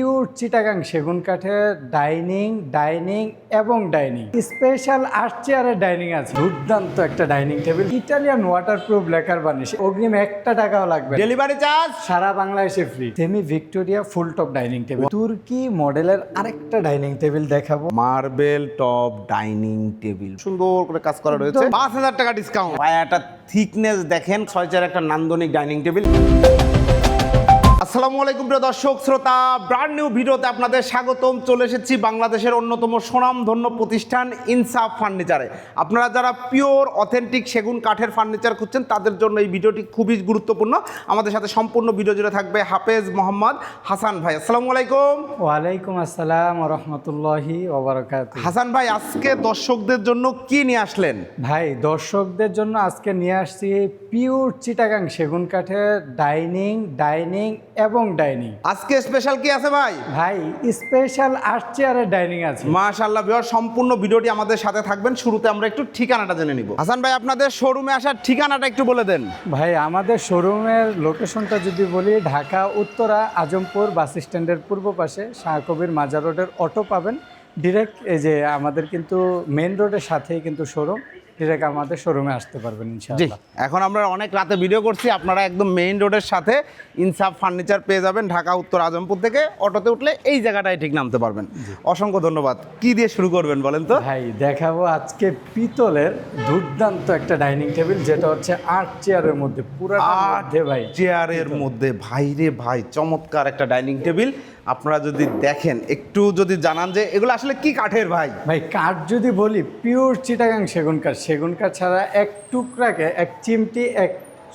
Pure Chittagong সেগুন কাঠের dining এবং ডাইনিং স্পেশাল আর্ট চেয়ারের ডাইনিং আছে। দুর্দান্ত একটা dining table, Italian waterproof lacquer varnish, অগ্রিম 1 টাকাও লাগবে, ডেলিভারি চার্জ সারা বাংলাদেশে free. Semi Victoria full top dining table, তুর্কি মডেলের আরেকটা ডাইনিং টেবিল দেখাবো। মার্বেল টপ ডাইনিং টেবিল সুন্দর করে কাজ করা রয়েছে, 5,000 টাকা ডিসকাউন্ট। পায়াটা থিকনেস দেখেন, 6 একটা নান্দনিক ডাইনিং টেবিল। আসসালামু আলাইকুম প্রিয় দর্শক শ্রোতা, ব্র্যান্ড নিউ ভিডিওতে আপনাদের স্বাগতম। চলে এসেছি বাংলাদেশের অন্যতম সুনামধন্য প্রতিষ্ঠান ইনসাফ ফার্নিচারে। আপনারা যারা পিওর অথেন্টিক সেগুন কাঠের ফার্নিচার খুঁজছেন তাদের জন্য এই ভিডিওটি খুবই গুরুত্বপূর্ণ। আমাদের সাথে সম্পূর্ণ ভিডিও জুড়ে থাকবে হাফেজ মোহাম্মদ হাসান ভাই। আসসালামু আলাইকুম। ওয়ালাইকুম আসসালাম ওয়া রাহমাতুল্লাহি ওয়া বারাকাতুহু। হাসান ভাই, আজকে দর্শকদের জন্য কি নিয়ে আসলেন? ভাই, দর্শকদের জন্য আজকে নিয়ে আসছি পিওর চিটাগাং সেগুন কাঠের ডাইনিং এবং ডাইনিং। আজকে স্পেশাল কি আছে ভাই? ভাই, স্পেশাল আর্ট চেয়ারের ডাইনিং আছে। মাশাআল্লাহ ভিউয়ার, সম্পূর্ণ ভিডিওটি আমাদের সাথে থাকবেন। শুরুতে আমরা একটু ঠিকানাটা জেনে নিব। হাসান ভাই, আপনাদের শোরুমে আসার ঠিকানাটা একটু বলে দেন। ভাই, আমাদের শোরুমের লোকেশনটা যদি বলি, ঢাকা উত্তরা আজমপুর বাস স্ট্যান্ডের পূর্ব পাশে শাহ কবির মাজার রোডের অটো পাবেন ডিরেক্ট। এই যে আমাদের কিন্তু মেইন রোডের সাথেই কিন্তু শোরুম, ডিরেক্ট আমাদের শোরুমে আসতে পারবেন জি, ইনশাআল্লাহ। এখন আমরা অনেক রাতে ভিডিও করছি, আপনারা একদম মেইন রোডের সাথে ইনসাফ ফার্নিচার পেয়ে যাবেন। ঢাকা উত্তর আজমপুর থেকে অটোতে উঠলে এই জায়গাটায় ঠিক নামতে পারবেন। অসংখ্য ধন্যবাদ। কি দিয়ে শুরু করবেন বলেন তো? ভাই, দেখাবো আজকে পিতলের দুর্দান্ত একটা ডাইনিং টেবিল, যেটা হচ্ছে আর্ট চেয়ারের মধ্যে, পুরো ভাই চেয়ারের মধ্যে। ভাই রে ভাই, চমৎকার একটা ডাইনিং টেবিল। আপনারা যদি দেখেন, একটু যদি জানান যে এগুলো আসলে কি কাঠের ভাই? ভাই, কাঠ যদি বলি, পিওর চিটাগাং সেগুন কাঠ ছাড়া এক টুকরাকে, এক চিমটি, এক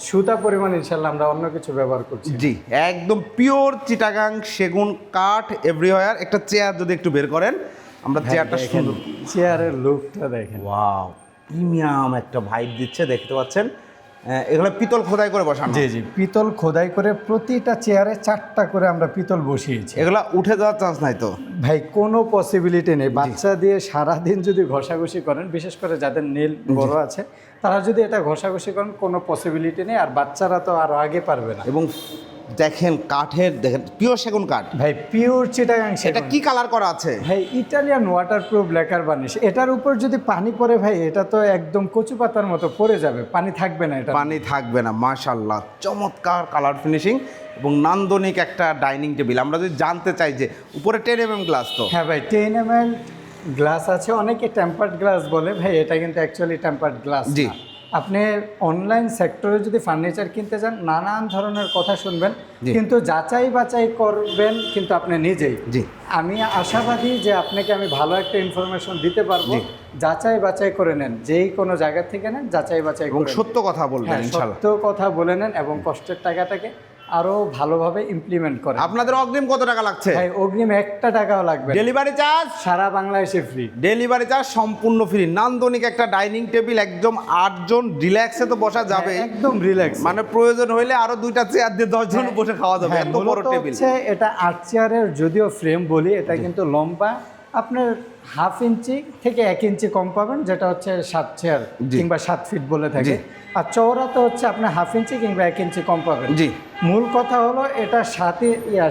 সুতা পরিমাণ ইনশাল্লাহ আমরা অন্য কিছু ব্যবহার করছি। জি, একদম পিওর চিটাগাং সেগুন কাঠ এভরিওয়্যার। একটা চেয়ার যদি একটু বের করেন, আমরা চেয়ারটা সুন্দর, চেয়ারের লুকটা দেখেন, ওয়াও, প্রিমিয়াম একটা ভাইব দিচ্ছে, দেখতে পাচ্ছেন। এগুলো পিতল খোদাই করে বসানো। জি, পিতল খোদাই করে প্রতিটা চেয়ারে 4টা করে আমরা পিতল বসিয়েছি। এগুলা উঠে যাওয়ার চান্স নাই তো? ভাই, কোনো পসিবিলিটি নেই। বাচ্চা দিয়ে সারাদিন যদি ঘষাঘষি করেন, বিশেষ করে যাদের নীল বড় আছে, তারা যদি এটা ঘষাঘষি করেন, কোনো পসিবিলিটি নেই। আর বাচ্চারা তো আরো আগে পারবে না। এবং দেখেন কাঠের, দেখেন পিওর সেগুন কাঠ। ভাই, পিওর চিটাগাং এটা সেগুন। কি কালার করা আছে? ভাই, ইটালিয়ান ওয়াটারপ্রুফ লেকার বানিশ। এটার উপর যদি পানি পড়ে ভাই, এটা তো একদম কচু পাতার মতো পড়ে যাবে, পানি থাকবে না। এটা পানি থাকবে না। মাশাআল্লাহ, চমৎকার কালার ফিনিশিং এবং নান্দনিক একটা ডাইনিং টেবিল। আমরা যদি জানতে চাই যে উপরে 10 mm গ্লাস তো? হ্যাঁ ভাই, 10 mm গ্লাস আছে। অনেকে টেম্পার্ড গ্লাস বলে, ভাই এটা কিন্তু অ্যাকচুয়ালি টেম্পার্ড গ্লাস। জি। আপনি অনলাইন সেক্টরে যদি ফার্নিচার কিনতে যান, নানান ধরনের কথা শুনবেন, কিন্তু যাচাই বাছাই করবেন কিন্তু আপনি নিজেই। জি, আমি আশাবাদী যে আপনাকে আমি ভালো একটা ইনফরমেশন দিতে পারবো। যাচাই বাছাই করে নেন, যেই কোনো জায়গা থেকে নেন, যাচাই বাছাই এবং করে সত্য কথা বলবেন ইনশাআল্লাহ। সত্য কথা বলে নেন এবং কষ্টের টাকাটাকে আরো ভালোভাবে ইমপ্লিমেন্ট করেন। আপনাদের অগ্রিম কত টাকা লাগছে? ভাই, অগ্রিম 1 টাকাও লাগবে। ডেলিভারি চার্জ সারা বাংলাদেশে ফ্রি। ডেলিভারি চার্জ সম্পূর্ণ ফ্রি। নান্দনিক একটা ডাইনিং টেবিল, একদম 8 জন রিল্যাক্সে তো বসা যাবে, একদম রিল্যাক্স। মানে প্রয়োজন হইলে আরো 2টা চেয়ার দিয়ে 10 জন বসে খাওয়া যাবে, এত বড় টেবিল। এটা আর্ট চেয়ারের যদিও ফ্রেম বলি, এটা কিন্তু লম্বা আপনার 1/2 ইঞ্চি থেকে 1 ইঞ্চি কম পাবেন, যেটা হচ্ছে 7 চেয়ার কিংবা 7 ফিট বলে থাকে। আর চওড়া তো হচ্ছে আপনার 1/2 ইঞ্চি কিংবা 1 ইঞ্চি কম পাবেন। জি, মূল কথা হলো এটা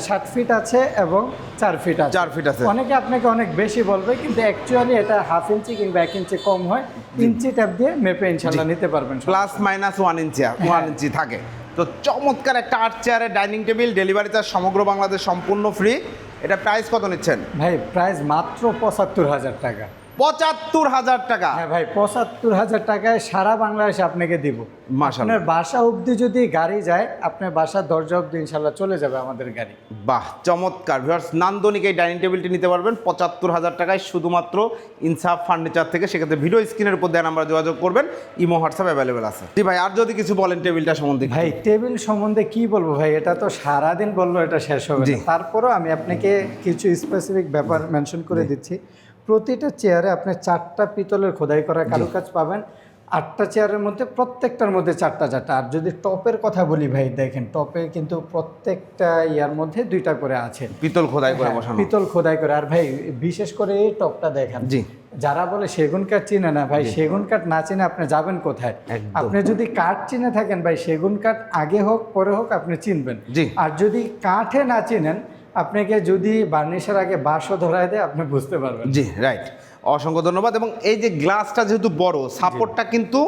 7 ফিট আছে এবং 4 ফিট আছে। 4 ফিট আছে। অনেকে আপনাকে অনেক বেশি বলবে, কিন্তু অ্যাকচুয়ালি এটা 1/2 ইঞ্চি কিংবা 1 ইঞ্চি কম হয়। ইঞ্চি ট্যাপ দিয়ে মেপে ইনশাল্লাহ নিতে পারবেন। প্লাস মাইনাস 1 ইঞ্চি 1 ইঞ্চি থাকে। তো চমৎকার একটা আর্ট চেয়ারের ডাইনিং টেবিল, ডেলিভারি চার্জ সমগ্র বাংলাদেশ সম্পূর্ণ ফ্রি। এটা প্রাইস কত নিচ্ছেন ভাই? প্রাইস মাত্র 75,000 টাকা। 75,000 টাকা? হ্যাঁ ভাই, 75,000 টাকায় সারা বাংলাদেশে আপনাকে দিব। মাশাআল্লাহ। আপনার বাসা অবধি যদি গাড়ি যায়, আপনার বাসার দরজা অবধি ইনশাল্লাহ চলে যাবে আমাদের গাড়ি। বাহ, চমৎকার। ভিউয়ার্স, নান্দনিক এই ডাইনিং টেবিলটি নিতে পারবেন 75,000 টাকায় শুধুমাত্র ইনসাফ ফার্নিচার থেকে। সেক্ষেত্রে ভিডিও স্ক্রিনের উপর দেওয়া নাম্বারে যোগাযোগ করবেন, ইমো হোয়াটসঅ্যাপ অ্যাভেলেবেল আছে। জি ভাই, আর যদি কিছু বলেন টেবিলটা সম্বন্ধে? ভাই, টেবিল সম্বন্ধে কি বলবো ভাই, এটা তো সারাদিন বললো এটা শেষ হবে না। তারপরও আমি আপনাকে কিছু স্পেসিফিক ব্যাপার মেনশন করে দিচ্ছি। প্রতিটা চেয়ারে আপনি 4টা পিতলের খোদাই করা কারুকাজ পাবেন। 8টা চেয়ারের মধ্যে প্রত্যেকটার মধ্যে 4টা। আর যদি টপের কথা বলি ভাই, দেখেন টপে কিন্তু প্রত্যেকটা ইয়ার মধ্যে 2টা করে আছে পিতল খোদাই করে বসানো। পিতল খোদাই করে। আর ভাই, বিশেষ করে এই টপটা দেখেন। জি, যারা বলে সেগুন কাঠ চিনে না, ভাই সেগুন কাঠ না চিনে আপনি যাবেন কোথায়? আপনি যদি কাঠ চিনে থাকেন ভাই, সেগুন কাঠ আগে হোক পরে হোক আপনি চিনবেন। আর যদি কাঠে না চিনেন, আপনাকে যদি বার্নিশের আগে বাঁশও ধরায় দেয় আপনি বুঝতে পারবেন। জি রাইট, অসংখ্য ধন্যবাদ। এবং এই যে গ্লাসটা যেহেতু বড়, সাপোর্টটা কিন্তু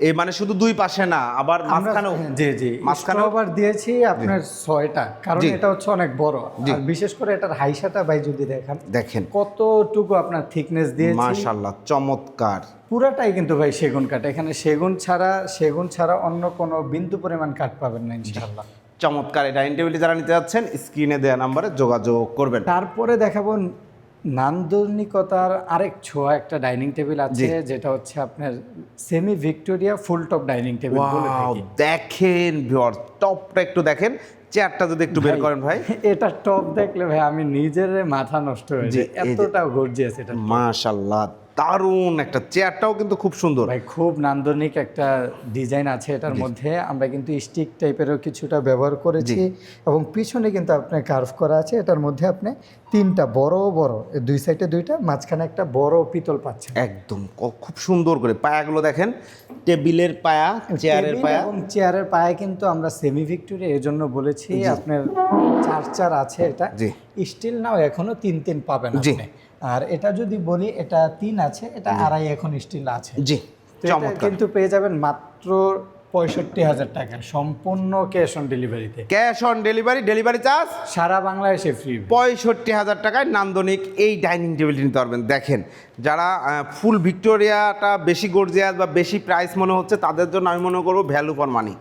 এই মানে শুধু দুই পাশে না, আবার মাঝখানেও। জি জি, মাঝখানেও আবার দিয়েছি আপনার 6টা, কারণ জি। এটা হচ্ছে অনেক বড়। আর বিশেষ করে এটার হাইসাটা ভাই যদি দেখেন কতটুকু আপনার থিকনেস দিয়েছি, মাশাআল্লাহ চমৎকার। পুরাটাই কিন্তু ভাই সেগুন কাঠ। এখানে সেগুন ছাড়া অন্য কোনো বিন্দু পরিমাণ কাঠ পাবেন না ইনশাআল্লাহ। চমৎকার এই ডাইনিং টেবিলটি যারা নিতে যাচ্ছেন স্ক্রিনে দেওয়া নাম্বারে যোগাযোগ করবেন। তারপরে দেখাবো নান্দনিকতার আরেক ছোঁয়া একটা ডাইনিং টেবিল আছে, যেটা হচ্ছে আপনার semi Victoria full top dining table বলে ওয়াও, থাকি। দেখেন ভিউয়ার, টপটা একটু দেখেন, চেয়ারটা যদি একটু বের করেন ভাই। এটা টপ দেখলে ভাই আমি নিজের মাথা নষ্ট হয়ে যায়, এতটা গর্জিয়াস এটা। মাশাআল্লাহ, দারুণ একটা, চেয়ারটাও কিন্তু খুব সুন্দর ভাই খুব নান্দনিক একটা ডিজাইন আছে এটার মধ্যে। আমরা কিন্তু স্টিক টাইপেরও কিছুটা ব্যবহার করেছি, এবং পিছনে কিন্তু আপনার কার্ভ করা আছে। এটার মধ্যে আপনি 3টা বড় বড়, দুই সাইডে 2টা, মাঝখানে একটা বড় পিতল পাচ্ছেন। একদম খুব সুন্দর করে পায়াগুলো দেখেন, টেবিলের পায়া, চেয়ারের পায়া। এবং চেয়ারের পায়া কিন্তু আমরা সেমি ভিক্টোরিয়া এর জন্য বলেছি। আপনার 4 আছে এটা, স্টিল নাও এখনো 3 পাবেন আপনি। আর এটা যদি বলি, এটা 3 আছে, এটা 2.5 এখন স্টিল আছে। জি, চমৎকার। কিন্তু পেয়ে যাবেন মাত্র 65,000 টাকা, সম্পূর্ণ ক্যাশ অন ডেলিভারিতে। Cash on delivery, delivery charge সারা বাংলাদেশে ফ্রি। 65,000 টাকায় নান্দনিক এই ডাইনিং টেবিলটি নিতে পারবেন। দেখেন, যারা ফুল ভিক্টোরিয়াটা বেশি গর্জিয়াস বা বেশি প্রাইস মনে হচ্ছে, তাদের জন্য আমি মনে করবো ভ্যালু ফর মানি।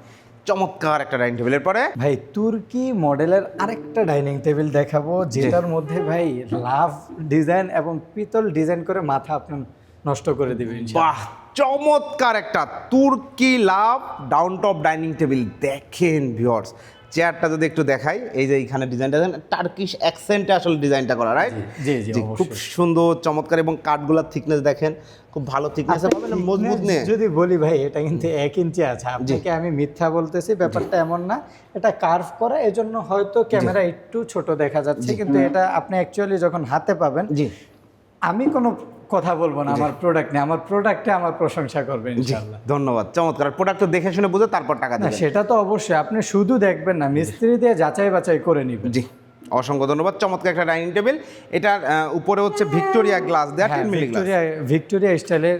চমৎকার একটা ডাইনিং টেবিলের পরে ভাই তুর্কি মডেলের আরেকটা ডাইনিং টেবিল দেখাবো, যেটার মধ্যে ভাই লাভ ডিজাইন এবং পিতল ডিজাইন করে মাথা আপনার নষ্ট করে দিবেন। বাহ, চমৎকার একটা তুর্কি লাভ ডাউন টপ ডাইনিং টেবিল। দেখেন ভিউয়ার্স, চেয়ারটা যদি একটু দেখাই, এই যে এইখানে ডিজাইনটা টার্কিশ অ্যাকসেন্টে আসলে ডিজাইনটা করা, রাইট? জি জি, খুব সুন্দর চমৎকার। এবং কাঠগুলার থিকনেস দেখেন, খুব ভালো থিকনেস পাবেন, মজবুত নেই। যদি বলি ভাই, এটা কিন্তু 1 ইঞ্চি আছে। আপনাকে আমি মিথ্যা বলতেছি, ব্যাপারটা এমন না। এটা কার্ভ করা, এজন্য হয়তো ক্যামেরা একটু ছোট দেখা যাচ্ছে, কিন্তু এটা আপনি অ্যাকচুয়ালি যখন হাতে পাবেন, আমি কোনো কথা বলবো না আমার প্রোডাক্ট নিয়ে, আমার প্রোডাক্টে আমার প্রশংসা করবেন ইনশাআল্লাহ। ধন্যবাদ, চমৎকার। প্রোডাক্ট দেখে শুনে বুঝে তারপর টাকা না, দেবেন। সেটা তো অবশ্যই, আপনি শুধু দেখবেন না, মিস্ত্রি দিয়ে যাচাই বাছাই করে নিবেন। জি, অসংখ্য ধন্যবাদ। চমৎকার একটা ডাইনিং টেবিল। এটার উপরে হচ্ছে ভিক্টোরিয়া গ্লাস দেয়া, 10 মিলি গ্লাস, ভিক্টোরিয়া স্টাইলের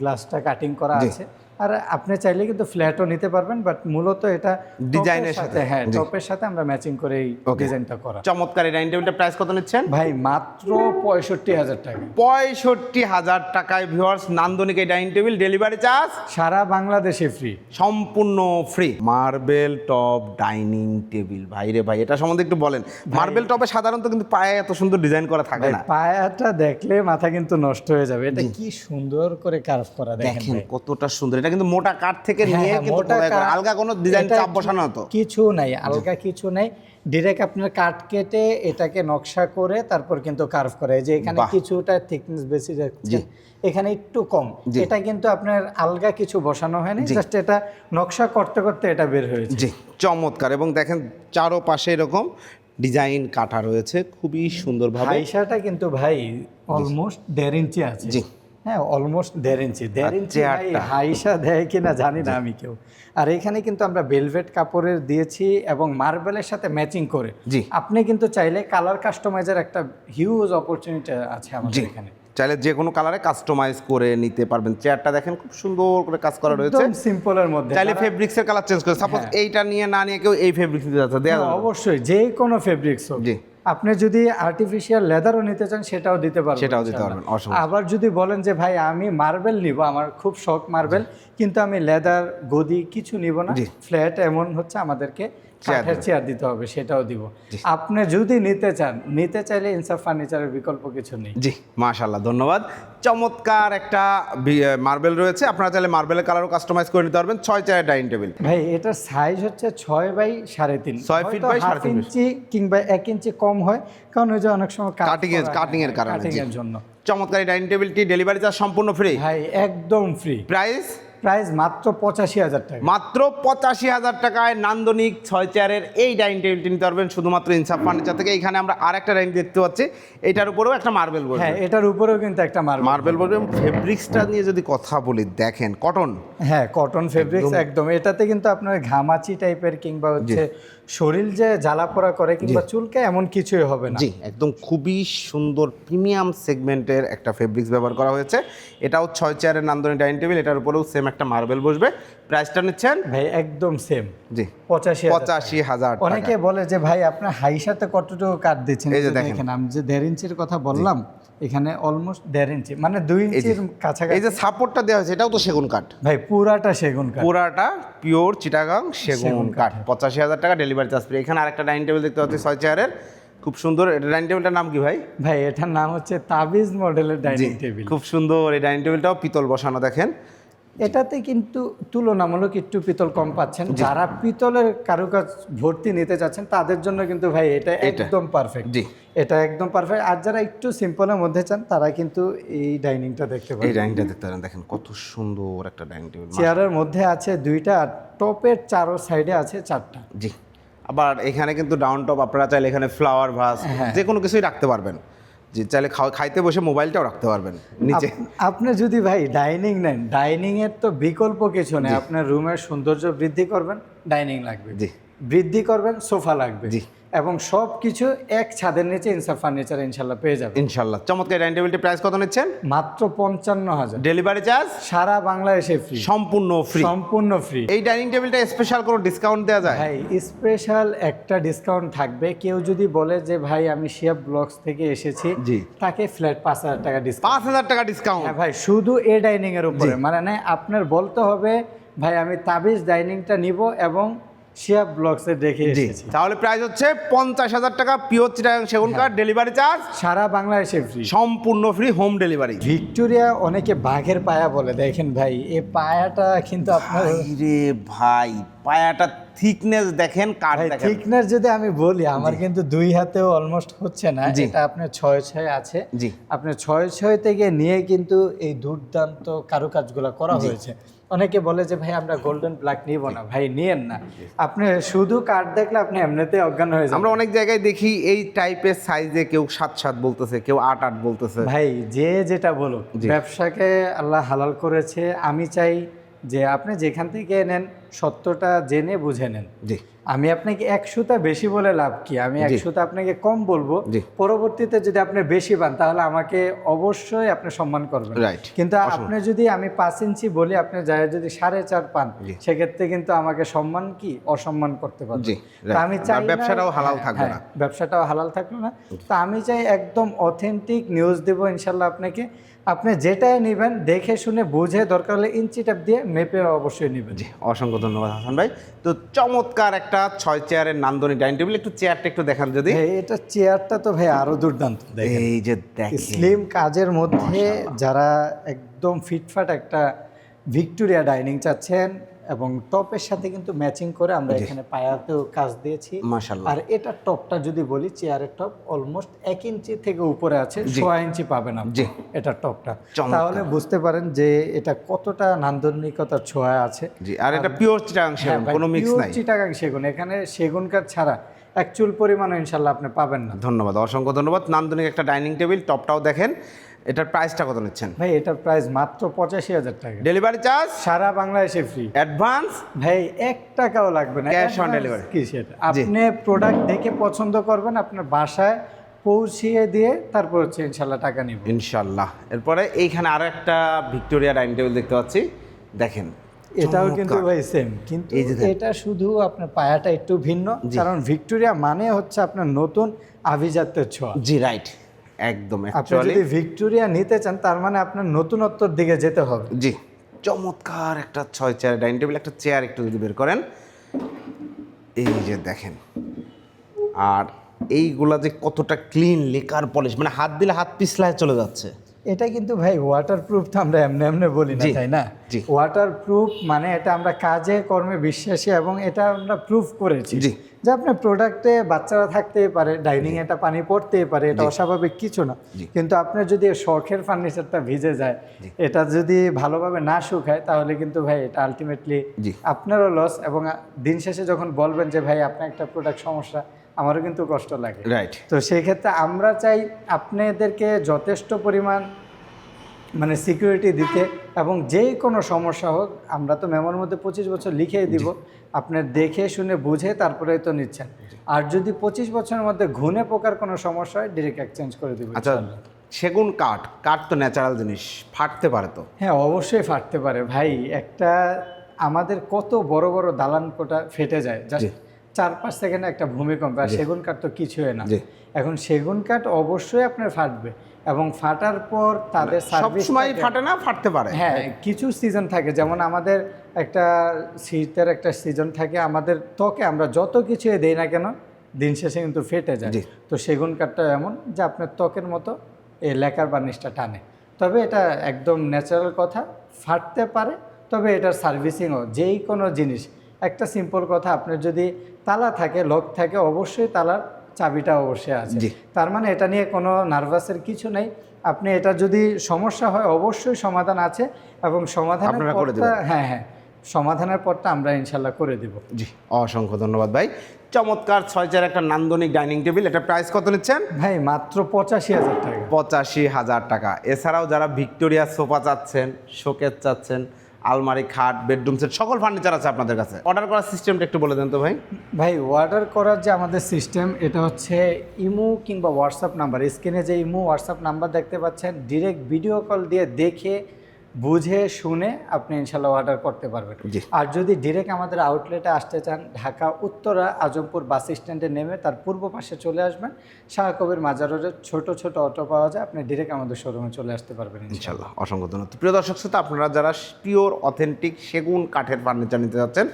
গ্লাসটা কাটিং করা আছে। আর আপনি চাইলে কিন্তু ফ্ল্যাটও নিতে পারবেন, বাট মূলত এটা ডিজাইনের সাথে, হ্যাঁ, টপের সাথে আমরা ম্যাচিং করে এই ডিজাইনটা করা। চমৎকার এই ডাইনিং টেবিলটা প্রাইস কত নিচ্ছেন ভাই? মাত্র 65,000 টাকা। 65,000 টাকায় ভিউয়ার্স নান্দনিক এই ডাইনিং টেবিল, ডেলিভারি চার্জ সারা বাংলাদেশে ফ্রি, সম্পূর্ণ free. Marble top dining table, ভাই রে ভাই, এটা সম্বন্ধে একটু বলেন। মার্বেল টপে সাধারণত কিন্তু পায়ে এত সুন্দর ডিজাইন করা থাকে না। পায়াটা দেখলে মাথা কিন্তু নষ্ট হয়ে যাবে। এটা কি সুন্দর করে কার্ভ করা, দেখেন কতটা সুন্দর। এটা কিন্তু মোটা কাঠ থেকে নিয়ে কিন্তু আলগা কোনো ডিজাইন চাপ বসানো হতো কিছু নাই, আলগা কিছু নাই। ডিরেক্ট আপনার কাঠ কেটে এটাকে নকশা করে তারপর কিন্তু কার্ভ করে। যে এখানে কিছুটা থিকনেস বেশি যাচ্ছে, এখানে একটু কম। এটা কিন্তু আপনার আলগা কিছু বসানো হয়নি, জাস্ট এটা নকশা করতে করতে এটা বের হয়েছে। জি, চমৎকার। এবং দেখেন চারোপাশে এরকম ডিজাইন কাটা রয়েছে খুবই সুন্দরভাবে। হাইসাটা কিন্তু ভাই অলমোস্ট 1.5 ইঞ্চি আছে। জি হ্যাঁ, অলমোস্ট 1.5 ইঞ্চি। 1.5 ইঞ্চি হাইসা দেয় কিনা জানি না আমি কেউ। আর এখানে কিন্তু আমরা ভেলভেট কাপড়ের দিয়েছি এবং মার্বেলের সাথে ম্যাচিং করে। জি, আপনি কিন্তু চাইলে কালার কাস্টমাইজের একটা হিউজ অপরচুনিটি আছে আমাদের এখানে। চাইলে যে কোনো কালারে কাস্টমাইজ করে নিতে পারবেন। চেয়ারটা দেখেন খুব সুন্দর করে কাজ করা রয়েছে, একদম সিম্পলের মধ্যে। চাইলে ফেব্রিক্সের কালার চেঞ্জ করে, সাপোজ এইটা নিয়ে না নিয়ে কেউ এই ফেব্রিক্স নিতে যাচ্ছে, দেয়া যাবে অবশ্যই যে কোনো ফেব্রিক্স হোক। জি, আপনি যদি আর্টিফিশিয়াল লেদারও নিতে চান সেটাও দিতে পারবেন, সেটাও দিতে পারবেন। আবার যদি বলেন যে ভাই আমি মার্বেল নিব, আমার খুব শখ মার্বেল, কিন্তু আমি লেদার গদি কিছু নিব না, ফ্ল্যাট এমন হচ্ছে আমাদেরকে কাঠের চেয়ার দিতে হবে, সেটাও দিব। আপনি যদি নিতে চাইলে ইনসাফ ফার্নিচারের বিকল্প কিছু নেই। জি, মাশাআল্লাহ, ধন্যবাদ। চমৎকার একটা মার্বেল রয়েছে, আপনারা চাইলে মার্বেলের কালারও কাস্টমাইজ করে নিতে পারবেন। 6 চেয়ারের ডাইনিং টেবিল। ভাই এটার সাইজ হচ্ছে 6 বাই 3.5, 6 ফিট বাই 3.5 ইঞ্চি কিংবা 1 ইঞ্চি কম হয়, কারণ ওই যে অনেক সময় কাটিং এর কারণে। কাটিং এর জন্য। চমৎকার এই ডাইনিং টেবিলটি, ডেলিভারি চার্জ সম্পূর্ণ ফ্রি ভাই, একদম ফ্রি। প্রাইস মাত্র 85,000 টাকা। মাত্র 85,000 টাকায় নান্দনিক 6 চেয়ারের এই ডাইনিং টেবিলটি নিতে পারবেন শুধুমাত্র ইনসাফ ফার্নিচার থেকে। এখানে আমরা আরেকটা ডাইনিং দেখতে পাচ্ছি, এটার উপরেও একটা মার্বেল বলবো। হ্যাঁ, এটার উপরেও কিন্তু একটা মার্বেল বলবো। ফেব্রিক্সটা নিয়ে যদি কথা বলি, দেখেন কটন। হ্যাঁ, কটন ফেব্রিক্স একদম। এটাতে কিন্তু আপনার ঘামাচি টাইপের কিংবা হচ্ছে শরীর যে জ্বালা পোড়া করে কিংবা চুলকে এমন কিছুই হবে না। জি, একদম খুবই সুন্দর প্রিমিয়াম সেগমেন্টের একটা ফেব্রিক্স ব্যবহার করা হয়েছে। এটাও 6 চেয়ারের নান্দনিক ডাইনিং টেবিল, এটার উপরেও সেম একটা মার্বেল বসবে। প্রাইসটা নিচ্ছেন ভাই একদম সেম জি 85,000 টাকা। অনেকে বলে যে ভাই আপনার হাই সাথে কতটুকু কাট দিচ্ছেন, এই যে দেখেন আমি যে 1.5 ইঞ্চির কথা বললাম, এখানে অলমোস্ট 1.5 ইঞ্চি মানে 2 ইঞ্চির কাছাকাছি। এই যে সাপোর্টটা দেওয়া হয়েছে এটাও তো সেগুন কাঠ, ভাই পুরাটা সেগুন কাঠ, পুরাটা পিওর চিটাগাং সেগুন কাঠ। 85,000 টাকা ডেলিভারি চার্জ ফ্রি। এখানে আরেকটা ডাইনিং টেবিল দেখতে পাচ্ছি 6 চেয়ারের, খুব সুন্দর। এটা ডাইনিং টেবিলটার নাম কি ভাই? ভাই এটার নাম হচ্ছে তাবিজ মডেলের ডাইনিং টেবিল। খুব সুন্দর। এই ডাইনিং টেবিলটাও পিতল বসানো, দেখেন। এটাতে কিন্তু তুলনামূলক একটু পিতল কম পাচ্ছেন। যারা পিতলের কারুকাজ ভর্তি নিতে চাচ্ছেন তাদের জন্য কিন্তু ভাই এটা একদম পারফেক্ট। জি, এটা একদম পারফেক্ট। আর যারা একটু সিম্পলের মধ্যে চান তারা কিন্তু এই ডাইনিংটা দেখতে এই পারেন। ডাইনিংটা দেখতে পারেন, দেখেন কত সুন্দর একটা ডাইনিং টেবিল। চেয়ারের মধ্যে আছে 2টা, আর টপের চারো সাইডে আছে 4টা। জি, আবার এখানে কিন্তু ডাউন টপ আপনারা চাইলে এখানে ফ্লাওয়ার ভাস যে কোনো কিছুই রাখতে পারবেন। জি, চাইলে খাইতে বসে মোবাইলটাও রাখতে পারবেন নিচে। আপনি যদি ভাই ডাইনিং নেন, ডাইনিং এর তো বিকল্প কিছু নেই। আপনার রুমের সৌন্দর্য বৃদ্ধি করবেন, ডাইনিং লাগবে। জি, বৃদ্ধি করবেন, সোফা লাগবে। জি, এবং সব কিছু এক ছাদের নিচে ইনসাফ ফার্নিচার ইনশাল্লাহ পেয়ে যাবেন। ইনশাল্লাহ। চমৎকার। ডাইনিং টেবিলটির প্রাইস কত নিচ্ছেন? মাত্র 55,000। ডেলিভারি চার্জ সারা বাংলাদেশে ফ্রি, সম্পূর্ণ ফ্রি। সম্পূর্ণ ফ্রি। এই ডাইনিং টেবিলটা স্পেশাল কোনো ডিসকাউন্ট দেওয়া যায়? ভাই স্পেশাল একটা ডিসকাউন্ট থাকবে। কেউ যদি বলে যে ভাই আমি শিয়াব ব্লগস থেকে এসেছি, জি, তাকে ফ্ল্যাট 5,000 টাকা ডিসকাউন্ট। 5,000 টাকা ডিসকাউন্ট? হ্যাঁ ভাই, শুধু এই ডাইনিং এর উপরে। মানে আপনার বলতে হবে ভাই আমি তাবিজ ডাইনিংটা নিব এবং শিয়াব ব্লগসে দেখে এসেছি। তাহলে প্রাইস হচ্ছে 50,000 টাকা, পিওর চিটাগাং সেগুন কাঠ। ডেলিভারি চার্জ সারা বাংলাদেশে ফ্রি, সম্পূর্ণ ফ্রি, হোম ডেলিভারি। ভিক্টোরিয়া অনেকে বাঘের পায়া বলে, দেখেন ভাই এই পায়াটা কিন্তু আপনার রে ভাই, পায়াটা থিকনেস দেখেন, কাঠ দেখেন। থিকনেস যদি আমি বলি, আমার কিন্তু 2 হাতেও অলমোস্ট হচ্ছে না। এটা আপনার 6/6 আছে। জি, আপনার 6/6 থেকে নিয়ে কিন্তু এই দুর্দান্ত কারুকাজগুলো করা হয়েছে। অনেকে বলে যে ভাই আমরা গোল্ডেন ব্ল্যাক নিব না, ভাই নিয়েন না। আপনি শুধু কাঠ দেখলে আপনি এমনিতেই অজ্ঞান হয়ে যাবেন। আমরা অনেক জায়গায় দেখি এই টাইপের সাইজে কেউ 7/7 বলতেছে, কেউ 8/8 বলতেছে। ভাই যে যেটা বলুক, ব্যবসাকে আল্লাহ হালাল করেছে। আমি চাই যে আপনি যেখান থেকে নেন সত্যটা জেনে বুঝে নেন। জি, আমি আপনাকে 1 সুতা বেশি বলে লাভ কি? আমি 1 সুতা আপনাকে কম বলবো, পরবর্তীতে যদি আপনি বেশি পান তাহলে আমাকে অবশ্যই আপনি সম্মান করবেন। রাইট। কিন্তু আপনি যদি আমি 5 ইঞ্চি বলি, আপনি যায় যদি 4.5 পান, সেক্ষেত্রে কিন্তু আমাকে সম্মান কি অসম্মান করতে পারবে। তা আমি চাই ব্যবসাটাও হালাল থাকবে না। ব্যবসাটাও হালাল থাকলো না। তা আমি চাই একদম অথেন্টিক নিউজ দেবো ইনশাল্লাহ আপনাকে। আপনি যেটাই নেবেন দেখে শুনে বুঝে, দরকার হলে ইঞ্চি টেপ দিয়ে মেপে অবশ্যই নেবেন। জি, অসংখ্য ধন্যবাদ হাসান ভাই। তো চমৎকার একটা 6 চেয়ারের নান্দনিক ডাইনিং টেবিল, একটু চেয়ারটা একটু দেখান যদি। এটা চেয়ারটা তো ভাই আরো দুর্দান্ত। এই যে দেখেন, স্লিম কাজের মধ্যে যারা একদম ফিটফাট একটা ভিক্টোরিয়া ডাইনিং চাচ্ছেন, এবং টপের সাথে কিন্তু ম্যাচিং করে আমরা এখানে পায়াতেও কাজ দিয়েছি মাশাআল্লাহ। আর এটা টপটা যদি বলি, চেয়ারের টপ অলমোস্ট 1 ইঞ্চি থেকে উপরে আছে, 6 ইঞ্চি পাবেন আপনি এটা টপটা। তাহলে বুঝতে পারেন যে এটা কতটা নান্দনিকতার ছোঁয়া আছে। জি, আর এটা পিওর চিটাগাং সেগুন, কোনো মিক্স নাই। চিটাগাং সেগুন, এখানে সেগুন কাঠ ছাড়া এক চুল পরিমাণ ইনশাল্লাহ আপনি পাবেন না। ধন্যবাদ, অসংখ্য ধন্যবাদ। নান্দনিক একটা ডাইনিং টেবিল, টপটাও দেখেন। এটার প্রাইসটা কত নিচ্ছেন? ভাই এটার প্রাইস মাত্র 85,000 টাকা। ডেলিভারি চার্জ সারা বাংলাদেশে ফ্রি। অ্যাডভান্স ভাই 1 টাকাও লাগবে না, ক্যাশ অন ডেলিভারি। কি সেটা আপনি প্রোডাক্ট দেখে পছন্দ করবেন, আপনার বাসায় পৌঁছিয়ে দিয়ে তারপর হচ্ছে ইনশাল্লাহ টাকা নিব ইনশাল্লাহ। এরপরে এইখানে আরো একটা ভিক্টোরিয়া ডাইনিং টেবিল দেখতে পাচ্ছি, দেখেন। এটাও কিন্তু ভাই সেম, কিন্তু এটা শুধু আপনার পায়াটা একটু ভিন্ন, কারণ ভিক্টোরিয়া মানে হচ্ছে আপনার নতুন আভিজাত্যের ছোঁয়া। জি, রাইট, একদম। আপনি যদি ভিক্টোরিয়া নিতে চান তার মানে আপনার নতুনত্বর দিকে যেতে হবে। জি, চমৎকার একটা 6 চেয়ার ডাইনিং টেবিল। একটা চেয়ার একটু যদি বের করেন, এই যে দেখেন। আর এইগুলা যে কতটা ক্লিন, লেকার পলিশ, মানে হাত দিলে হাত পিছলায় চলে যাচ্ছে। এটা কিন্তু ভাই ওয়াটারপ্রুফ তো আমরা এমনি এমনি বলি না, তাই না? ওয়াটারপ্রুফ মানে এটা আমরা কাজে কর্মে বিশ্বাসী, এবং এটা আমরা প্রুফ করেছি যে আপনার প্রোডাক্টে বাচ্চারা থাকতেই পারে, ডাইনিং এটা পানি পড়তেই পারে, এটা অস্বাভাবিক কিছু না। কিন্তু আপনার যদি শখের ফার্নিচারটা ভিজে যায়, এটা যদি ভালোভাবে না শুকায়, তাহলে কিন্তু ভাই এটা আলটিমেটলি আপনারও লস, এবং দিন শেষে যখন বলবেন যে ভাই আপনার একটা প্রোডাক্ট সমস্যা, আমারও কিন্তু কষ্ট লাগে। রাইট। তো সেই ক্ষেত্রে আমরা চাই আপনাদেরকে যথেষ্ট পরিমাণ মানে সিকিউরিটি দিতে, এবং যে কোনো সমস্যা হোক আমরা তো মেমোর মধ্যে 25 বছর লিখেই দিব, আপনার দেখে শুনে বুঝে তারপরেই তো নিচ্ছেন। আর যদি 25 বছরের মধ্যে ঘুনে পোকার কোনো সমস্যা হয় ডিরেক্ট এক্সচেঞ্জ করে দিব। আচ্ছা, সেগুন কাঠ তো ন্যাচারাল জিনিস, ফাটতে পারে তো? হ্যাঁ, অবশ্যই ফাটতে পারে ভাই। একটা আমাদের কত বড় বড় দালান কোটা ফেটে যায় জাস্ট 4-5 সেকেন্ডে একটা ভূমিকম্প, আর সেগুন কাঠ তো কিছুই না। এখন সেগুন কাঠ অবশ্যই আপনার ফাটবে, এবং ফাটার পর তাদের সার্ভিস সবসময় ফাটে না, ফাটতে পারে। হ্যাঁ, কিছু সিজন থাকে, যেমন আমাদের একটা শীতের একটা সিজন থাকে, আমাদের ত্বকে আমরা যত কিছু দেই না কেন দিন শেষে কিন্তু ফেটে যায়। তো সেগুন কাঠটা এমন যে আপনার ত্বকের মতো এই লেকার বার্নিশটা টানে। তবে এটা একদম ন্যাচারাল কথা, ফাটতে পারে, তবে এটার সার্ভিসিংও যেই কোনো জিনিস, একটা সিম্পল কথা, আপনার যদি তালা থাকে, লক থাকে, অবশ্যই তালার চাবিটা অবশ্যই আছে। তার মানে এটা নিয়ে কোনো নার্ভাসের কিছু নেই। আপনি এটা যদি সমস্যা হয় অবশ্যই সমাধান আছে, এবং সমাধানের পথটা হ্যাঁ সমাধানের পথটা আমরা ইনশাল্লাহ করে দিব। জি, অসংখ্য ধন্যবাদ ভাই। চমৎকার 6 চেয়ার একটা নান্দনিক ডাইনিং টেবিল, এটা প্রাইস কত নিচ্ছেন ভাই? মাত্র 85,000 টাকা। 85,000 টাকা। এছাড়াও যারা ভিক্টোরিয়া সোফা চাচ্ছেন, শোকেস চাচ্ছেন, আলমারি, খাট, বেডরুম সেট, সকল ফার্নিচার আছে আপনাদের কাছে। অর্ডার করার সিস্টেমটা একটু বলে দেন তো ভাই। ভাই, অর্ডার করার যে আমাদের সিস্টেম, এটা হচ্ছে ইমো কিংবা হোয়াটসঅ্যাপ নাম্বার, স্ক্রিনে যে ইমো হোয়াটসঅ্যাপ নাম্বার দেখতে পাচ্ছেন, ডিরেক্ট ভিডিও কল দিয়ে দেখে বুঝে শুনে আপনি ইনশাল্লাহ অর্ডার করতে পারবেন। আর যদি ডিরেক্ট আমাদের আউটলেটে আসতে চান, ঢাকা উত্তরা আজমপুর বাস স্ট্যান্ডে নেমে তার পূর্ব পাশে চলে আসবেন, শাহ কবির মাজার রোডে ছোট ছোট অটো পাওয়া যায়, আপনি ডিরেক্ট আমাদের শোরুমে চলে আসতে পারবেন ইনশাল্লাহ। অসংখ্য ধন্যবাদ। প্রিয় দর্শক শ্রোতা, আপনারা যারা পিওর অথেন্টিক সেগুন কাঠের ফার্নিচার নিতে যাচ্ছেন,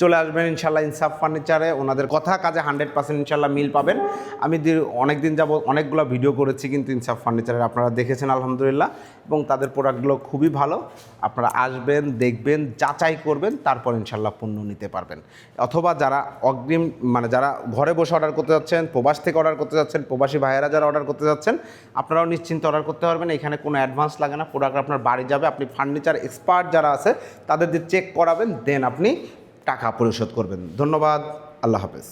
চলে আসবেন ইনশাল্লাহ ইনসাফ ফার্নিচারে। ওনাদের কথা কাজে 100% ইনশাল্লাহ মিল পাবেন। আমি অনেক দিন যাব অনেকগুলো ভিডিও করেছি কিন্তু ইনসাফ ফার্নিচারের, আপনারা দেখেছেন আলহামদুলিল্লাহ, এবং তাদের প্রোডাক্টগুলো খুবই ভালো। আপনারা আসবেন, দেখবেন, যাচাই করবেন, তারপর ইনশাল্লাহ পণ্য নিতে পারবেন। অথবা যারা অগ্রিম মানে যারা ঘরে বসে অর্ডার করতে যাচ্ছেন, প্রবাস থেকে অর্ডার করতে যাচ্ছেন, প্রবাসী ভাইয়েরা যারা অর্ডার করতে যাচ্ছেন, আপনারাও নিশ্চিন্তে অর্ডার করতে পারবেন। এখানে কোনো অ্যাডভান্স লাগে না, প্রোডাক্ট আপনার বাড়ি যাবে। আপনি ফার্নিচার এক্সপার্ট যারা আছে তাদের দিয়ে চেক করাবেন, দেন আপনি টাকা পরিশোধ করবেন। ধন্যবাদ, আল্লাহ হাফেজ।